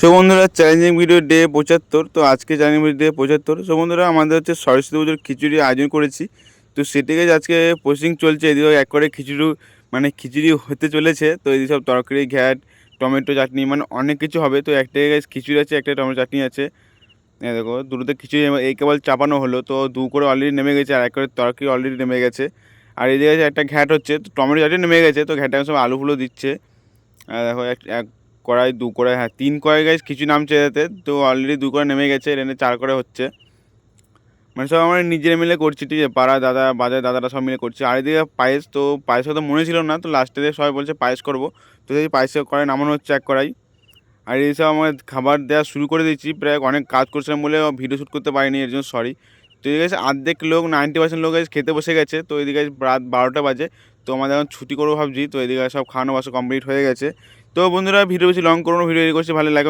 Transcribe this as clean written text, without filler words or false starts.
So বন্ধুরা, challenging video day 75। তো আজকে চ্যালেঞ্জিং ভিডিও ডে 75। সো বন্ধুরা, আমাদের হচ্ছে সরস্বতী পুজোর খিচুড়ি আয়োজন করেছি। তো সেটিকে আজকে প্রসেসিং চলছে। এদিকে এক করে খিচুড়ি খিচুড়ি হতে চলেছে। তো এদিকে সব তরকারি, ঘ্যাট, টমেটো চাটনি, মানে অনেক কিছু হবে। তো একটাই খিচুড়ি আছে, একটা টমেটো চাটনি আছে। দেখো, দুটোতে খিচুড়ি এই কেবল চাপানো হলো। তো দু করে অলরেডি নেমে গেছে, আর এক করে তরকারি অলরেডি নেমে গেছে। আর এদিকে আছে একটা ঘ্যাট হচ্ছে, তো টমেটো চাটনি নেমে গেছে। তো ঘ্যাটটা সব আলু ফুলো দিচ্ছে। দেখো, এক এক কড়াই, দু কড়াই, হ্যাঁ 3 কড়াই গাইস কিছু নামছে এতে। তো অলরেডি 2 কড়াই নেমে গেছে, এর 4 কড়াই হচ্ছে। মানে সব আমরা নিজেরা মিলে করছি, ঠিক আছে? পাড়া দাদা, বাজার দাদারা সব মিলে করছি। আর এদিকে পায়েস, তো পায়েস তো মনে ছিল না, তো লাস্টে সবাই বলছে পায়েস করবো। তো সেই পায়েসের কড়াই নামানো হচ্ছে এক কড়াই। আর এইসব আমার খাবার দেওয়া শুরু করে দিয়েছি। প্রায় অনেক কাজ করছিলাম বলে ভিডিও শ্যুট করতে পারিনি, এর জন্য সরি। তো এদিকে অর্ধেক লোক, 90% লোক খেতে বসে গেছে। তো এদিকে রাত 12টা বাজে। তো আমাদের এখন ছুটি করবো ভাবছি। তো এদিকে সব খাওয়ানো বাসা কমপ্লিট হয়ে গেছে। তো বন্ধুরা, ভিডিও বেশি লং করবো, ভিডিও করছি ভালো লাগে।